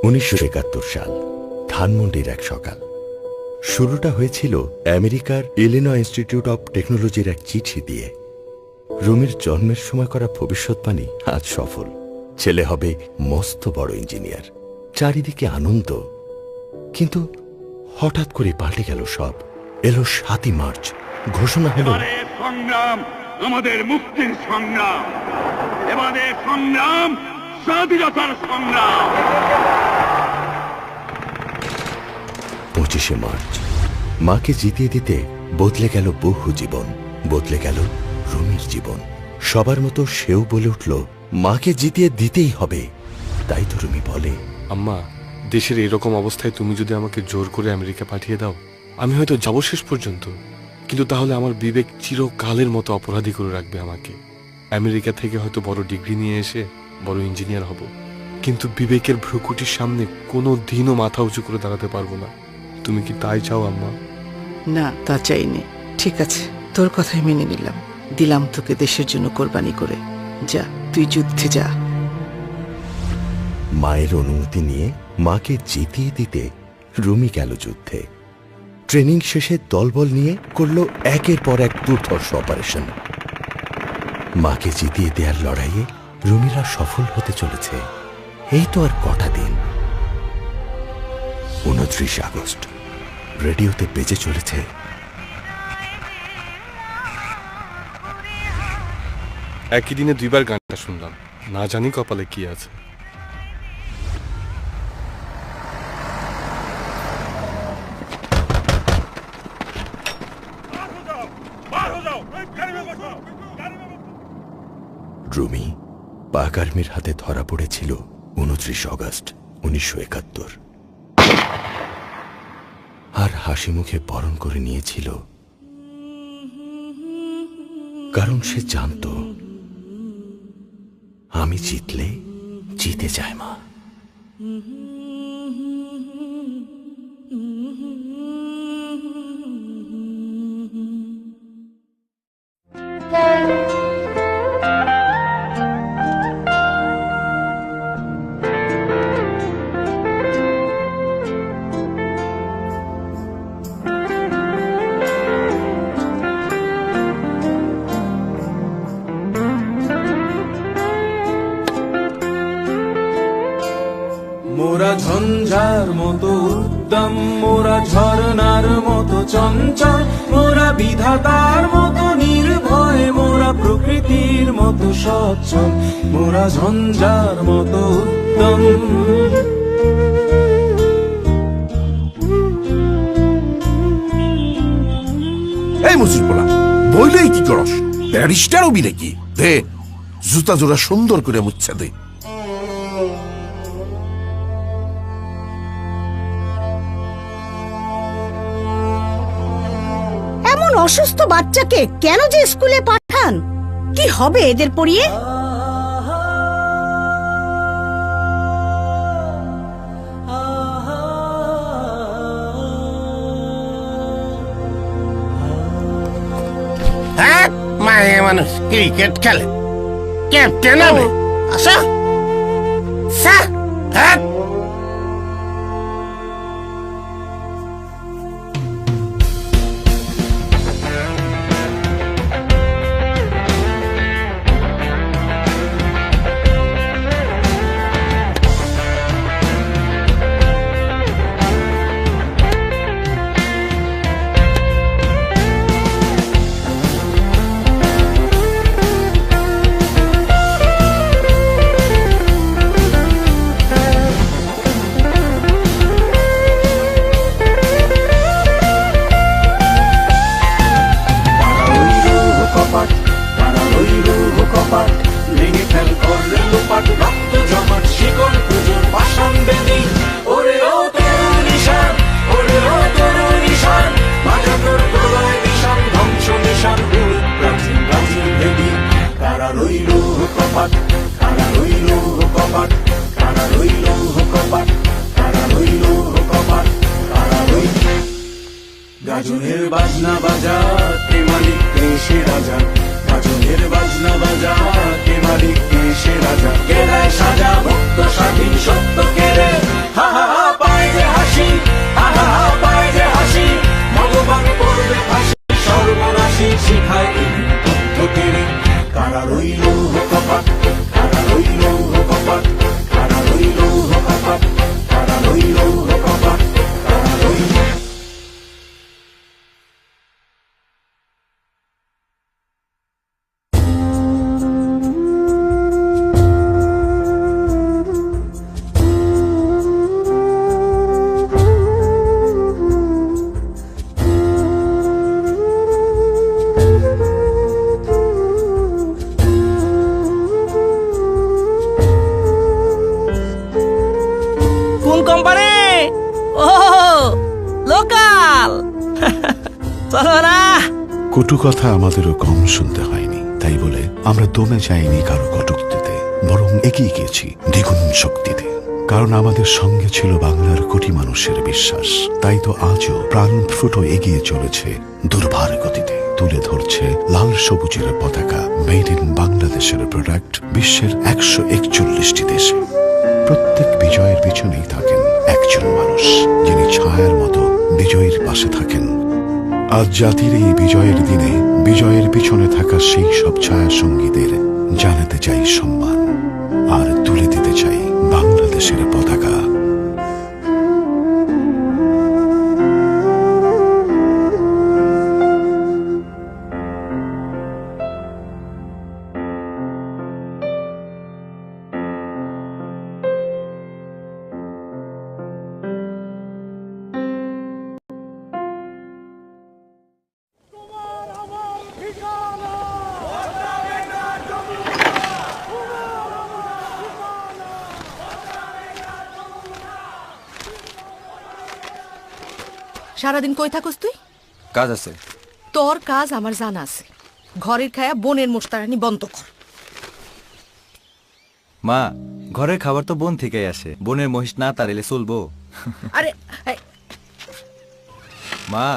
1971 সাল, ধানমন্ডির এক সকাল। শুরুটা হয়েছিল আমেরিকার ইলিনয় ইনস্টিটিউট অব টেকনোলজির এক চিঠি দিয়ে। রুমির জন্মের সময় করা ভবিষ্যৎবাণী আজ সফল। ছেলে হবে মস্ত বড় ইঞ্জিনিয়ার। চারিদিকে আনন্দ। কিন্তু হঠাৎ করে পাল্টে গেল সব। এলো 7ই মার্চ, ঘোষণা হলো সংগ্রাম আমাদের মুক্তির সংগ্রাম, এবারে সংগ্রাম স্বাধীনতার সংগ্রাম। 25শে মার্চ মাকে জিতিয়ে দিতে বদলে গেল বহু জীবন, বদলে গেল রুমির জীবন। সবার মতো সেও বলে উঠল, মাকে জিতিয়ে দিতেই হবে। তাই তো রুমি বলে, আম্মা, দেশের এরকম অবস্থায় তুমি যদি আমাকে জোর করে আমেরিকা পাঠিয়ে দাও, আমি হয়তো যাবো শেষ পর্যন্ত, কিন্তু তাহলে আমার বিবেক চিরকালের মতো অপরাধী করে রাখবে আমাকে। আমেরিকা থেকে হয়তো বড় ডিগ্রি নিয়ে এসে বড় ইঞ্জিনিয়ার হব, কিন্তু বিবেকের ভ্রুকুটির সামনে কোনো দিনও মাথা উঁচু করে দাঁড়াতে পারবো না। তুমি কি তাই চাও আম্মা? না, তা চাইনি। ঠিক আছে, তোর কথাই মেনে নিলাম। দিলাম তোকে দেশের জন্য কোরবানি করে। যা, তুই যুদ্ধে যা। মায়ের অনুমতি নিয়ে মাকে জিতিয়ে দিতে রুমি গেল যুদ্ধে। ট্রেনিং শেষে দলবল নিয়ে করল একের পর এক দুর্ধর্ষ অপারেশন। মাকে জিতিয়ে দেওয়ার লড়াইয়ে রুমিরা সফল হতে চলেছে। এই তো আর কটা দিন। 29 আগস্ট রেডিওতে বেজে চলেছে একই দিনে দুইবার গানটা শুনলাম, না জানি কপালে কি আছে। রুমি পাক আর্মির হাতে ধরা পড়েছিল 29 আগস্ট 1971, আর হাসি মুখে বরণ করে নিয়েছিল, কারণ সে জানত আমি জিতলে জিতে যায় মা। মোরা ঝঞ্ঝার মতো উদ্যম, মোরা ঝরনার মতো চঞ্চল, মোরা বিধাতার মতো নির্ভয়, মোরা প্রকৃতির মতো সচ্ছল, মোরা ঝঞ্ঝার মতো উদ্যম। এই মুসির পোলা, বইলেই কি করস? ব্যারিস্টার হবি নাকি? দে জুতা জোড়া সুন্দর করে মুচ্ছা দে। অসুস্থ বাচ্চাকে কেন যে স্কুলে পাঠান? কি হবে এদের পড়িয়ে? হ্যাঁ, মায়ে মানুষ ক্রিকেট খেলে, ক্যাপ্টেন হবে। আসা হ্যাঁ, গাজনের বাজনা বাজা, কে মালিক কে সে রাজা। গাজনের বাজনা বাজা, কে মালিক কে সে রাজা। কে দেয় সাজা, মুক্ত স্বাধীন সত্য কে রে। কোম্পানি, ও লোকাল। চলো না। কটু কথা আমাদেরও কম শুনতে হয়নি, তাই বলে আমরা দমে যাইনি কারো কটূক্তিতে, বরং এগিয়ে গিয়েছি দ্বিগুণ শক্তিতে। কারণ আমাদের সঙ্গে ছিল বাংলার কোটি মানুষের বিশ্বাস। তাই তো আজও প্রাণ ফুটো এগিয়ে চলেছে দুর্বার গতিতে, তুলে ধরছে লাল সবুজের পতাকা, মেড ইন বাংলাদেশের প্রোডাক্ট বিশ্বের 141টি দেশে। প্রত্যেক বিজয়ের পিছনেই থাকেন একজন মানুষ, যিনি ছায়ার মতো বিজয়ীর পাশে থাকেন। আজ জাতির এই বিজয়ের দিনে বিজয়ের পিছনে থাকা সেই সব ছায়া সঙ্গীদের জানাতে চাই সম্মান, আর তুলে দিতে চাই বাংলাদেশের পতাকা। সারাদিন কই থাকস তুই? কাজ আছে। তোর কাজ আমার জানা আছে। ঘরের খায়া বোনের মোস্তারানি বন্ধ কর। মা, ঘরের খাবার তো বোন থেকেই আসে, বোনের মহিষ না তাড়িলে চলবো? আরে মা,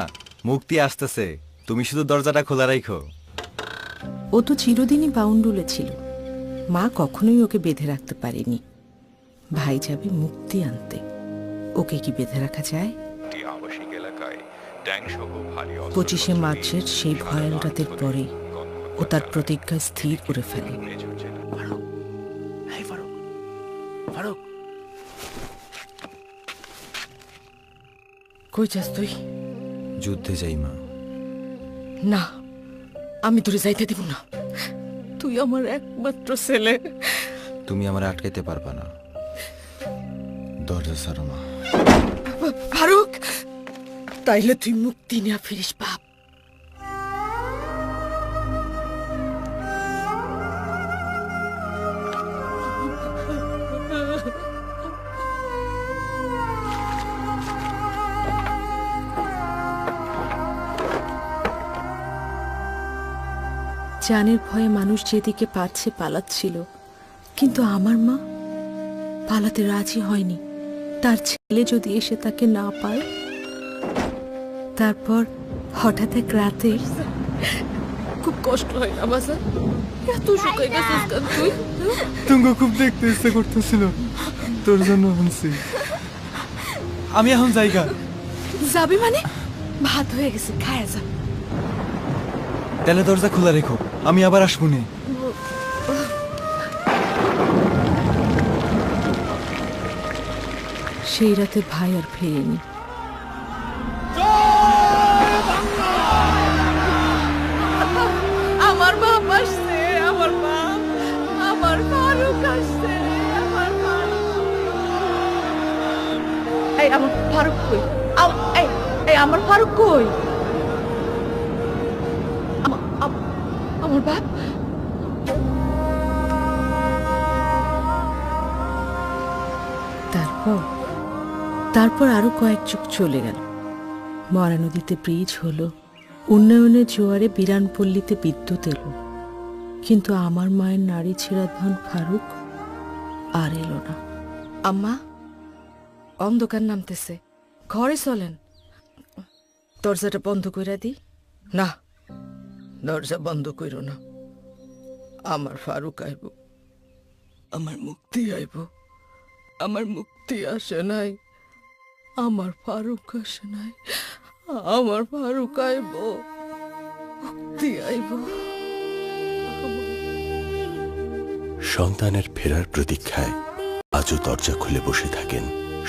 মুক্তি আসতেছে, তুমি শুধু দরজাটা খোলা রাখো। ও তো চিরদিনই বাউন্ডুলে ছিল, মা কখনোই ওকে বেঁধে রাখতে পারেনি। ভাই যাবে মুক্তি আনতে, ওকে কি বেঁধে রাখা যায়? 25শে মার্চের সেই ভয়াল রাতের পরে ও তার প্রতিজ্ঞা স্থির করে ফেলে। কই যাস তুই? যুদ্ধে যাই মা। না, আমি তোরে যাইতে দিব না। তুই আমার একমাত্র ছেলে। তুমি আমার আটকাইতে পারবা না। দরজা ছাড়ো মা। ফারুক, তাইলে তুই মুক্তি নিয়ে ফিরিস বাপ। জানের ভয়ে মানুষ যেদিকে পারছে পালাচ্ছিল, কিন্তু আমার মা পালাতে রাজি হয়নি। তার ছেলে যদি এসে তাকে না পায়। তারপর হঠাৎ এক রাতে খুব কষ্ট হয় না বাসা? এত শুকাই গেছিস কেন তুই? তুমি খুব দেখতে ইচ্ছে করতেছিল, তোর জন্য আনছি। আমি এখন জায়গা যাবি মানে? ভাত হয়ে গেছে, খায়া যা। তাহলে দরজা খোলা রেখো, আমি আবার আসবো নে। সেই রাতে ভাই আর ফেরেনি। আমার বাপ আসছে, আমার বাপ, আমার ফারুক আসছে, আমার এই আমার ফারুক কই? এই আমার ফারুক কই? আমার বাপ। তারপর আরো কয়েক যুগ চলে গেল। মরা নদীতে ব্রিজ হলো, উন্নয়নের জোয়ারে বিরানপল্লীতে বিদ্যুৎ এলো, কিন্তু আমার মায়ের নারী ছেঁড়া ধন ফারুক আর এলো না। আম্মা, অন্ধকার নামতেছে, ঘরে চলেন। দরজাটা বন্ধ কইরা দি। না, দরজা বন্ধ কইর না। আমার ফারুক আইব, আমার মুক্তি আইব। আমার মুক্তি আসে নাই, আমার ফারুক আসে নাই, আমার ফারুক আইব, মুক্তি আইব। সন্তানের ফেরার প্রতীক্ষায় আজও দরজা খুলে বসে থাকেন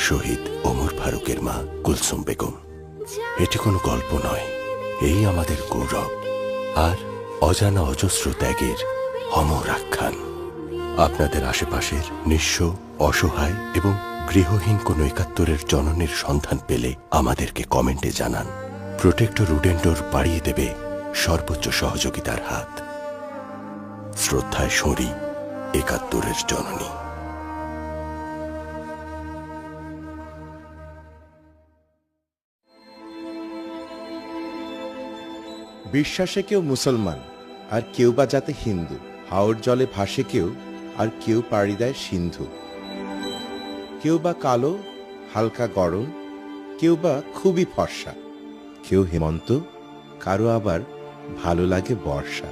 শহীদ ওমর ফারুকের মা কুলসুম বেগম। এটি কোনো গল্প নয়, এই আমাদের গৌরব আর অজানা অজস্র ত্যাগের অমর আখ্যান। আপনাদের আশেপাশের নিঃস্ব, অসহায় এবং গৃহহীন কোনো ৭১-এর জননীর সন্ধান পেলে আমাদেরকে কমেন্টে জানান। প্রোটেক্টর উডেন্ডোর বাড়িয়ে দেবে সর্বোচ্চ সহযোগিতার হাত। শ্রদ্ধায় সঁরি ৭১-এর জননী। বিশ্বাসে কেউ মুসলমান আর কেউ বা যাতে হিন্দু, হাওর জলে ভাসে কেউ আর কেউ পাড়ি দেয় সিন্ধু। কেউ বা কালো হালকা গরম, কেউ বা খুবই ফর্সা, কেউ হেমন্ত, কারো আবার ভালো লাগে বর্ষা।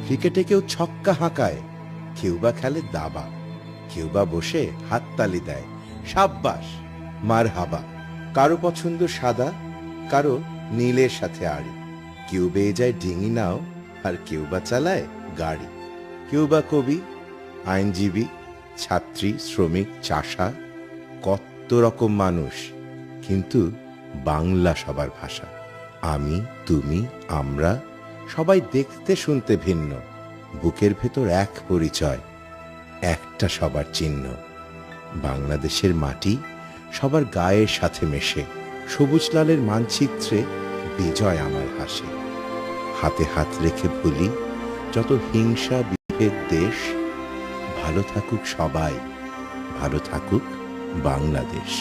ক্রিকেটে কেউ ছক্কা হাঁকায়, কেউ বা খেলে দাবা, কেউ বা বসে হাততালি দেয় সাব্বাস মার হাবা। কারো পছন্দ সাদা, কারো নীলের সাথে আড়ি, কেউ বেয়ে যায় ডিঙি নাও আর কেউ বা চালায় গাড়ি। কেউ বা কবি, আইনজীবী, ছাত্রী, শ্রমিক, চাষা, কত রকম মানুষ, কিন্তু বাংলা সবার ভাষা। আমি, তুমি, আমরা সবাই দেখতে শুনতে ভিন্ন, বুকের ভেতর এক পরিচয়, একটা সবার চিহ্ন। বাংলাদেশের মাটি সবার গায়ের সাথে মেশে, সবুজ লালের মানচিত্রে বিজয় আমার হাসে। হাতে হাত রেখে বলি, যত হিংসা বিভেদ দেশ, ভালো থাকুক সবাই, ভালো থাকুক বাংলাদেশ।